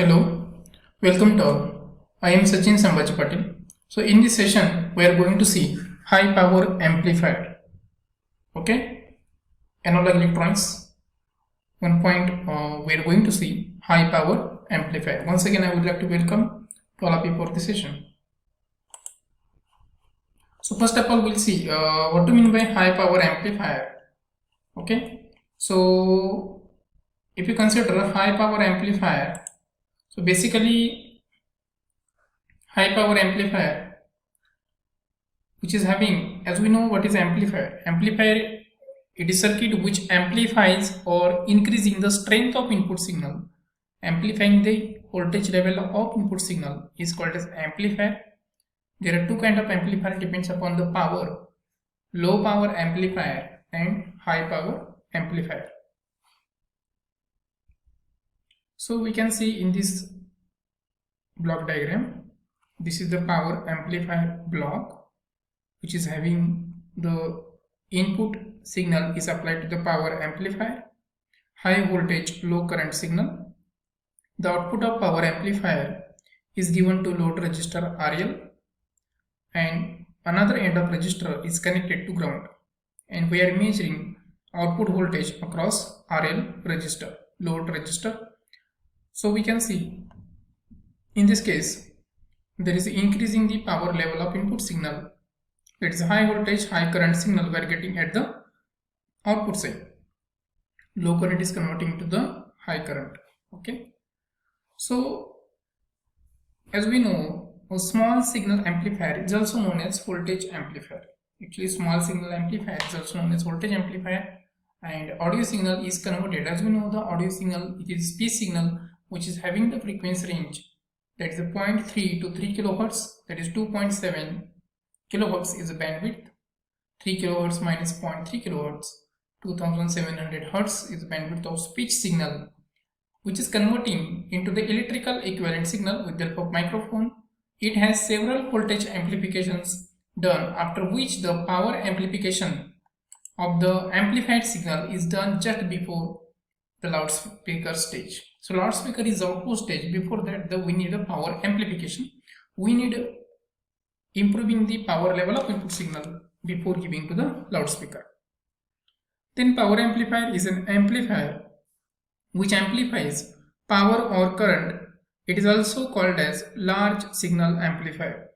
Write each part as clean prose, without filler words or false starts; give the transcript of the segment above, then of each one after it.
Hello, welcome to all. I am Sachin Sambhaji Patil. So in this session, we are going to see high power amplifier. Okay, analog electronics. One point we are going to see high power amplifier. Once again, I would like to welcome to all of you for this session. So first of all, we'll see what to mean by high power amplifier. Okay, so if you consider a high power amplifier, so basically high power amplifier which is having, as we know what is amplifier, it is circuit which amplifies or increasing the strength of input signal, amplifying the voltage level of input signal is called as amplifier. There are two kinds of amplifier, depends upon the power, low power amplifier and high power amplifier. So we can see in this block diagram, this is the power amplifier block, which is having the input signal is applied to the power amplifier, high voltage low current signal. The output of power amplifier is given to load resistor RL, and another end of resistor is connected to ground, and we are measuring output voltage across RL resistor, load resistor. So we can see in this case there is increasing the power level of input signal, that is high voltage high current signal we are getting at the output side. Low current is converting to the high current. Okay, so as we know, a small signal amplifier is also known as voltage amplifier. Actually, small signal amplifier is also known as voltage amplifier, and audio signal is converted. As we know, the audio signal, it is speech signal which is having the frequency range, that is 0.3 to 3 kilohertz, that is 2.7 kilohertz is the bandwidth. 3 kilohertz minus 0.3 kilohertz, 2700 hertz is the bandwidth of speech signal, which is converting into the electrical equivalent signal with the help of microphone. It has several voltage amplifications done, after which the power amplification of the amplified signal is done just before the loudspeaker stage. So loudspeaker is the output stage. Before that, we need a power amplification. We need improving the power level of input signal before giving to the loudspeaker. Then power amplifier is an amplifier which amplifies power or current. It is also called as large signal amplifier.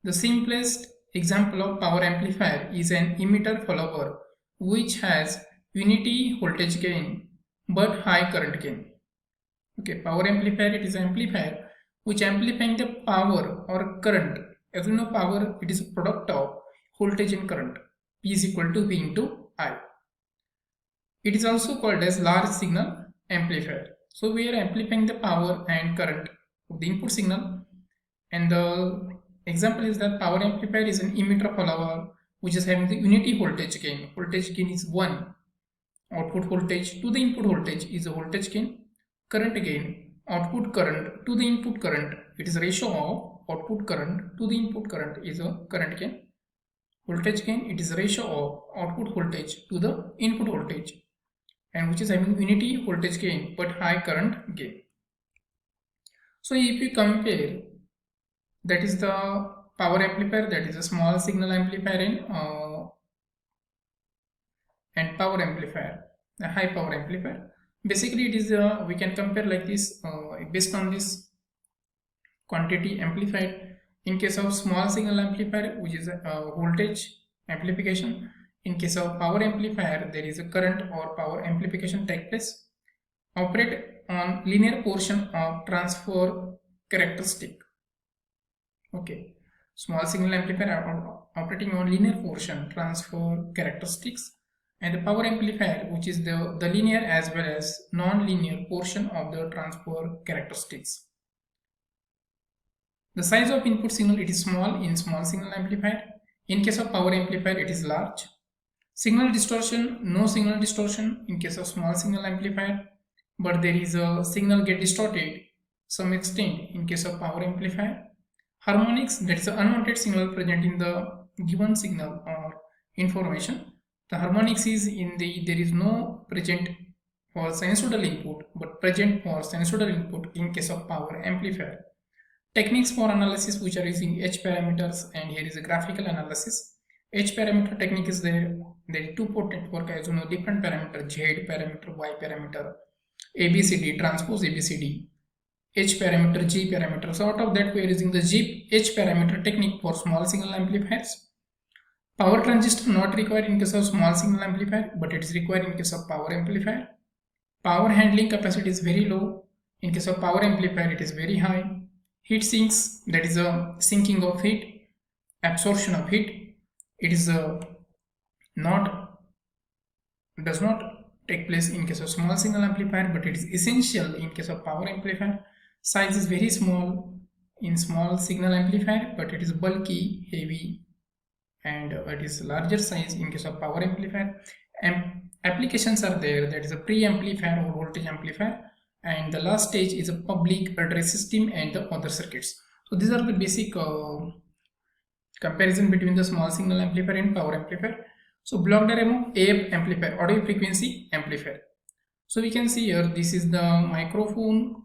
The simplest example of power amplifier is an emitter follower which has unity voltage gain but high current gain. Okay, power amplifier, it is an amplifier which amplifying the power or current. As we know, power, it is a product of voltage and current. P is equal to V into I. It is also called as large signal amplifier. So we are amplifying the power and current of the input signal, and the example is that power amplifier is an emitter follower which is having the unity voltage gain. Voltage gain is 1. Output voltage to the input voltage is a voltage gain. Current gain, output current to the input current, it is a ratio of output current to the input current is a current gain. Voltage gain, it is a ratio of output voltage to the input voltage, and which is having unity voltage gain but high current gain. So if you compare, that is the power amplifier, that is a small signal amplifier, and power amplifier, a high power amplifier. Basically, it is we can compare like this based on this quantity amplified. In case of small signal amplifier, which is a voltage amplification. In case of power amplifier, there is a current or power amplification take place. Operate on linear portion of transfer characteristic. Okay, small signal amplifier operating on linear portion transfer characteristics, and the power amplifier, which is the linear as well as non-linear portion of the transfer characteristics. The size of input signal, it is small in small signal amplifier. In case of power amplifier, it is large. Signal distortion, no signal distortion in case of small signal amplifier, but there is a signal get distorted some extent in case of power amplifier. Harmonics, that is an unwanted signal present in the given signal or information. The harmonics is in the, there is no present for sinusoidal input but present for sinusoidal input in case of power amplifier. Techniques for analysis which are using H parameters, and here is a graphical analysis. H parameter technique is there. There is two-port network, as you know, different parameter, Z parameter, Y parameter, ABCD, transpose ABCD, H parameter, G parameter. So out of that we are using the H parameter technique for small signal amplifiers. Power transistor not required in case of small signal amplifier, but it is required in case of power amplifier. Power handling capacity is very low. In case of power amplifier it is very high. Heat sinks, that is a sinking of heat, absorption of heat. It is does not take place in case of small signal amplifier, but it is essential in case of power amplifier. Size is very small in small signal amplifier, but it is bulky, heavy, and it is larger size in case of power amplifier. Applications are there, that is a pre-amplifier or voltage amplifier, and the last stage is a public address system and the other circuits. So these are the basic comparison between the small signal amplifier and power amplifier. So block diagram of AF amplifier, audio frequency amplifier. So we can see here, this is the microphone.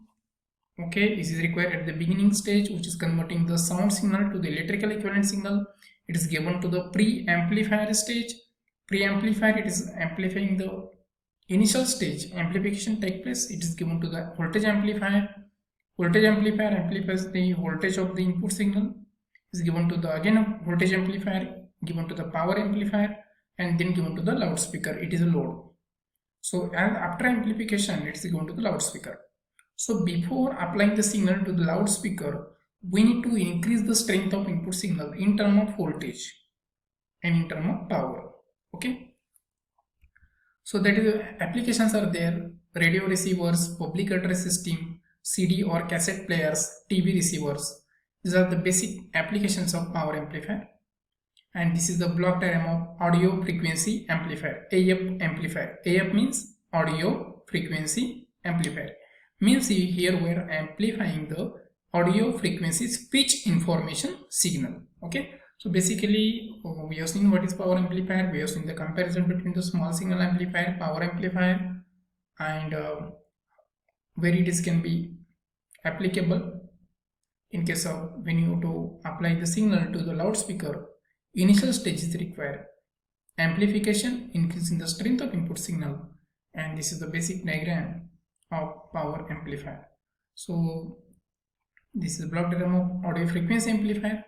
Okay, this is required at the beginning stage, which is converting the sound signal to the electrical equivalent signal. It is given to the pre-amplifier stage. Pre-amplifier, it is amplifying the initial stage. Amplification take place, it is given to the voltage amplifier. Voltage amplifier amplifies the voltage of the input signal. Is given to the again voltage amplifier, given to the power amplifier, and then given to the loudspeaker. It is a load. So and after amplification, it is given to the loudspeaker. So before applying the signal to the loudspeaker, we need to increase the strength of input signal in terms of voltage and in terms of power. Okay. So that is applications are there: radio receivers, public address system, CD or cassette players, TV receivers. These are the basic applications of power amplifier. And this is the block diagram of audio frequency amplifier, AF amplifier. AF means audio frequency amplifier. Means here we are amplifying the audio frequency speech information signal. Okay. So basically we have seen what is power amplifier. We have seen the comparison between the small signal amplifier, power amplifier, and where it is can be applicable. In case of when you to apply the signal to the loudspeaker, initial stage is required. Amplification, increasing the strength of input signal, and this is the basic diagram of power amplifier. So this is the block diagram of audio frequency amplifier,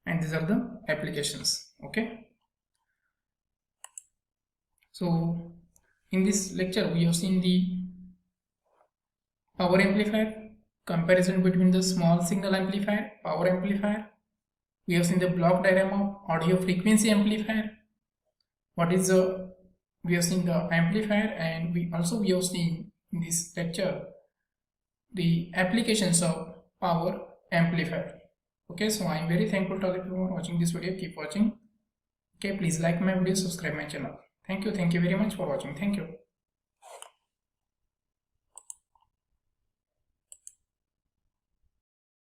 and these are the applications. Okay. So in this lecture we have seen the power amplifier, comparison between the small signal amplifier, power amplifier. We have seen the block diagram of audio frequency amplifier. What is the, we have seen the amplifier, and we have seen in this lecture the applications of power amplifier. Okay, so I am very thankful to all of you for watching this video. Keep watching. Okay, please like my video, subscribe my channel. Thank you very much for watching. Thank you.